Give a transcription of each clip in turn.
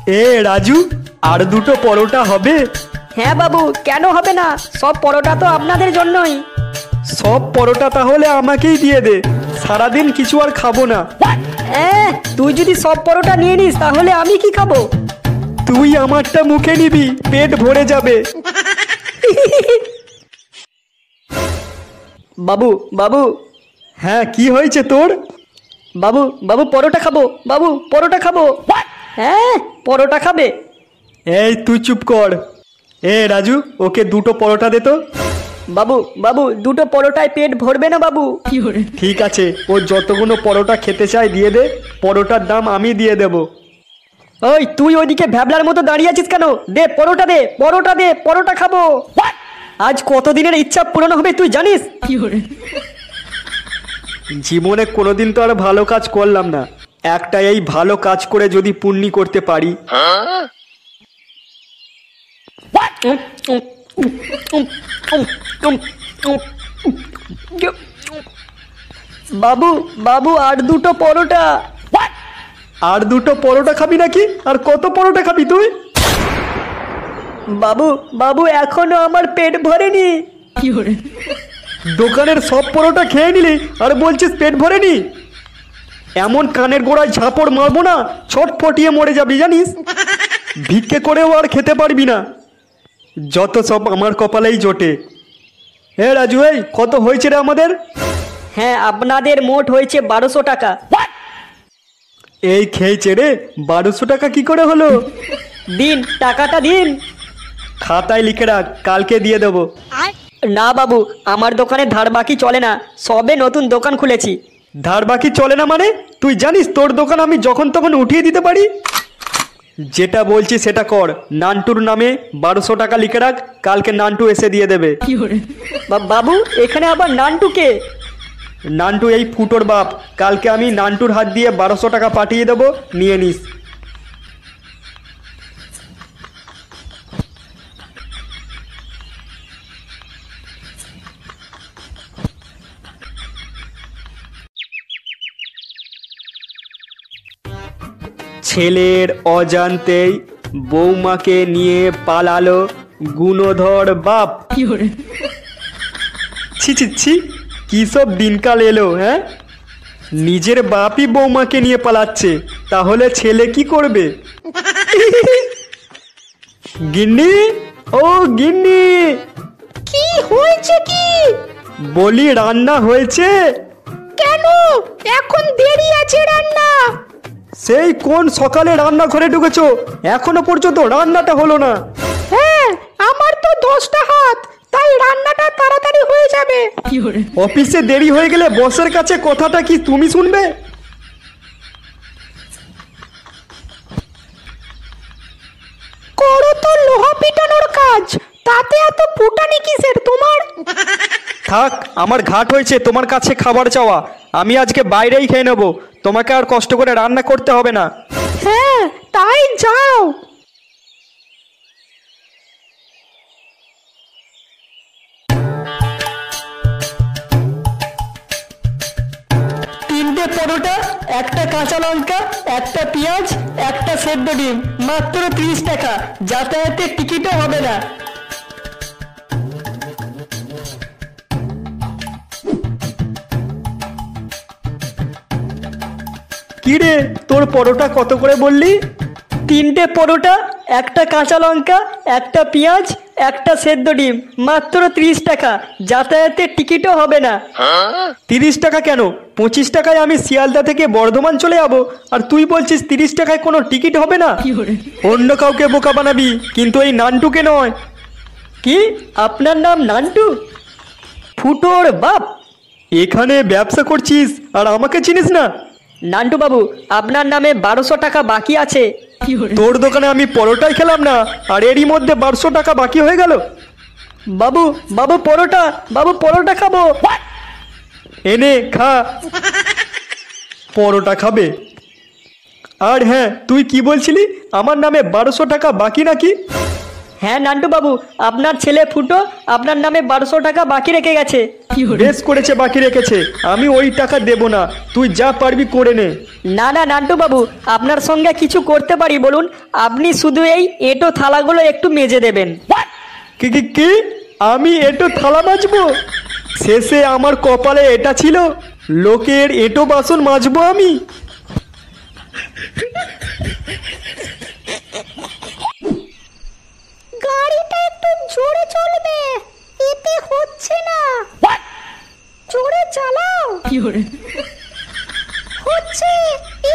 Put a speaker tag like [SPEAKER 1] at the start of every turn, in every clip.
[SPEAKER 1] এ রাজু, আর দুটো পরোটা হবে?
[SPEAKER 2] হ্যাঁ বাবু, কেন হবে না? সব পরোটা তো আপনাদের জন্যই।
[SPEAKER 1] সব পরোটা তাহলে আমাকেই দিয়ে দে, সারাদিন কিছু আর খাবো না।
[SPEAKER 2] তুই যদি সব পরোটা নিয়ে নিস তাহলে আমি কি খাবো?
[SPEAKER 1] তুই আমারটা মুখে নিবি, পেট ভরে যাবে।
[SPEAKER 2] বাবু বাবু।
[SPEAKER 1] হ্যাঁ, কি হয়েছে তোর?
[SPEAKER 2] বাবু বাবু পরোটা খাবো, বাবু পরোটা খাবো। হ্যাঁ, পরোটা খাবে?
[SPEAKER 1] এই তুই চুপ কর। এ রাজু, ওকে দুটো পরোটা দে তো।
[SPEAKER 2] বাবু বাবু, দুটো পরোটায় পেট ভরবে না বাবু।
[SPEAKER 1] ঠিক আছে, ও যতগুলো পরোটা খেতে চায় দিয়ে দে, পরোটার দাম আমি দিয়ে দেব।
[SPEAKER 2] ওই তুই ওইদিকে ভ্যাবলার মতো দাঁড়িয়ে আছিস কেন? দে পরোটা, দে পরোটা, দে পরোটা খাবো। আজ কতদিনের ইচ্ছা পূরণ হবে তুই জানিস?
[SPEAKER 1] জীবনে কোনোদিন তো আর ভালো কাজ করলাম না, একটা এই ভালো কাজ করে যদি পুণ্যি করতে পারি।
[SPEAKER 2] বাবু বাবু, আর দুটো পরোটা।
[SPEAKER 1] আর দুটো পরোটা খাবি নাকি? আর কত পরোটা খাবি তুই?
[SPEAKER 2] বাবু বাবু, এখনো আমার পেট ভরেনি।
[SPEAKER 1] দোকানের সব পরোটা খেয়ে নিলি আর বলছিস পেট ভরেনি? এমন কানের গোড়ায় ঝাপড় মারবো না, ছটফটিয়ে মরে যাবি জানিস। ভিক্ষে করেও আর খেতে পারবি না। যত সব আমার কপালেই জোটে। হে রাজু, এই কত হয়েছে রে আমাদের?
[SPEAKER 2] হ্যাঁ, আপনাদের মোট হয়েছে 1200 টাকা।
[SPEAKER 1] এই খেয়েছে রে, 1200 টাকা কি করে হলো?
[SPEAKER 2] দিন, টাকাটা দিন।
[SPEAKER 1] খাতায় লিখে রাখ, কালকে দিয়ে দেবো।
[SPEAKER 2] না বাবু, আমার দোকানে ধার বাকি চলে না, সবে নতুন দোকান খুলেছি।
[SPEAKER 1] ধার বাকি চলে না মানে? তুই জানিস তোর দোকান আমি যখন তখন উঠিয়ে দিতে পারি? যেটা বলছি সেটা কর। নান্টুর নামে 1200 টাকা লিখে রাখ, কালকে নান্টু এসে দিয়ে দেবে।
[SPEAKER 2] বাবু, এখানে আবার নান্টু কে?
[SPEAKER 1] নান্টু এই ফুটোর বাপ। কালকে আমি নান্টুর হাত দিয়ে 1200 টাকা পাঠিয়ে দেবো, নিয়ে নিস। ছেলের অজান্তেই বৌমাকে নিয়ে পালালো গুণধর বাপ। ছি ছি ছি, কি সব দিনকাল এলো। হ্যাঁ, নিজের বাপই বৌমাকে নিয়ে পালাচ্ছে, তাহলে ছেলে কি করবে? গিন্নি, ও গিন্নি।
[SPEAKER 3] কি হয়েছে কি?
[SPEAKER 1] বলি রান্না হয়েছে?
[SPEAKER 3] কেন এখন দেরি আছে রান্না?
[SPEAKER 1] সেই কোন সকালে রান্নাঘরে ঢুকেছো, এখনো পর্যন্ত রান্নাটা হলো না।
[SPEAKER 3] হ্যাঁ, আমার তো 10টা হাত, তাই রান্নাটা তাড়াতাড়ি হয়ে যাবে।
[SPEAKER 1] অফিসে দেরি হয়ে গেলে বসের কাছে কথাটা কি তুমি শুনবে?
[SPEAKER 3] করো তো লোহা পিটানোর কাজ, তাতে এত ফুটানি কিসের তোমার?
[SPEAKER 1] থাক, আমার ঘাট হয়েছে তোমার কাছে খাবার চাওয়া। আমি আজকে বাইরেই খেয়ে নেবো, তোমাকে আর কষ্ট করে রান্না করতে হবে না।
[SPEAKER 3] হ্যাঁ, তাই যাও।
[SPEAKER 2] তিনটে পরোটা, একটা কাঁচা লঙ্কা, একটা পেঁয়াজ, একটা সেদ্ধ ডিম, মাত্র 30 টাকা। যাতায়াতের টিকিটও হবে না।
[SPEAKER 1] কি রে, তোর পরোটা কত করে বললি?
[SPEAKER 2] তিনটে পরোটা, একটা কাঁচা লঙ্কা, একটা পেঁয়াজ, একটা সেদ্ধ ডিম, মাত্র 30 টাকা। যাতায়াতের টিকিটও হবে না।
[SPEAKER 1] 30 টাকা কেন? 25 টাকায় আমি শিয়ালদা থেকে বর্ধমান চলে যাবো, আর তুই বলছিস 30 টাকায় কোনো টিকিট হবে না? অন্য কাউকে বোকা বানাবি, কিন্তু এই নান্টুকে নয়।
[SPEAKER 2] কি, আপনার নাম নান্টু? ফুটোর বাপ?
[SPEAKER 1] এখানে ব্যবসা করছিস আর আমাকে চিনিস না?
[SPEAKER 2] নান্টু বাবু, আপনার নামে 1200 টাকা বাকি আছে।
[SPEAKER 1] তোর দোকানে আমি পরোটাই খেলাম না, আর এরই মধ্যে 1200 টাকা বাকি হয়ে গেল।
[SPEAKER 2] বাবু বাবু পরোটা, বাবু পরোটা খাবো।
[SPEAKER 1] এনে খা। পরোটা খাবে? আর হ্যাঁ, তুই কি বলছিলি আমার নামে 1200 টাকা বাকি নাকি?
[SPEAKER 2] হ্যাঁ নান্টু বাবু, আপনার ছেলে ফুটো আপনার নামে 1200 টাকা বাকি রেখে গেছে।
[SPEAKER 1] বেশ করেছে, বাকি রেখেছে। আমি ওই টাকা দেব না, তুই যা পারবি করে নে।
[SPEAKER 2] না না নান্টু বাবু, আপনার সঙ্গে কিছু করতে পারি বলুন? আপনি শুধু এই এঁটো থালাগুলো একটু মেজে দেবেন।
[SPEAKER 1] কি কি কি? আমি এঁটো থালা মাজবো? শেষে আমার কপালে এটা ছিল, লোকের এঁটো বাসন মাজবো আমি?
[SPEAKER 3] গাড়িটা একটু জোরে চলবে, এতে হচ্ছে না। জোরে চালাও। হচ্ছে,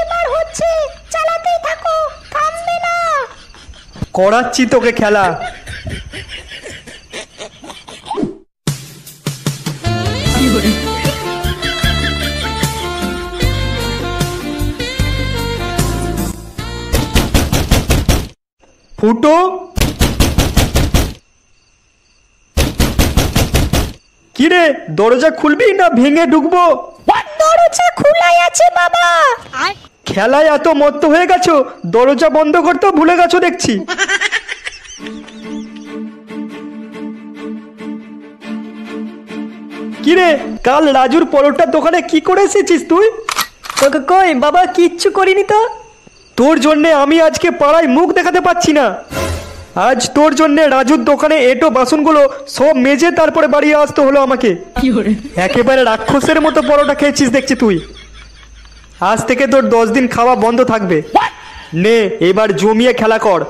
[SPEAKER 3] এবার হচ্ছে, চালাতেই থাকো, থামবে না।
[SPEAKER 1] করাচ্ছি তোকে খেলা। ফুটো, কিরে দরজা খুলবি না ভেঙে ঢুকবো?
[SPEAKER 3] দরজা খোলাই আছে বাবা।
[SPEAKER 1] খেলায় এত মত্ত হয়ে গেছো, দরজা বন্ধ করতেও ভুলে গেছো দেখছি। কিরে, কাল রাজুর পরোটার দোকানে কি করে এসেছিস তুই?
[SPEAKER 2] তোকে কই বাবা, কিচ্ছু করিনি তো।
[SPEAKER 1] তোর জন্যে আমি আজকে পাড়ায় মুখ দেখাতে পাচ্ছি না। আজ তোর জন্যে রাজুর দোকানে এঁটো বাসনগুলো সব মেজে তারপরে বাড়ি আসতে হলো আমাকে। একেবারে রাক্ষসের মতো পরোটা খেয়েছিস দেখছি তুই। আজ থেকে তোর 10 দিন খাওয়া বন্ধ থাকবে। নে এবার জমিয়ে খেলা কর।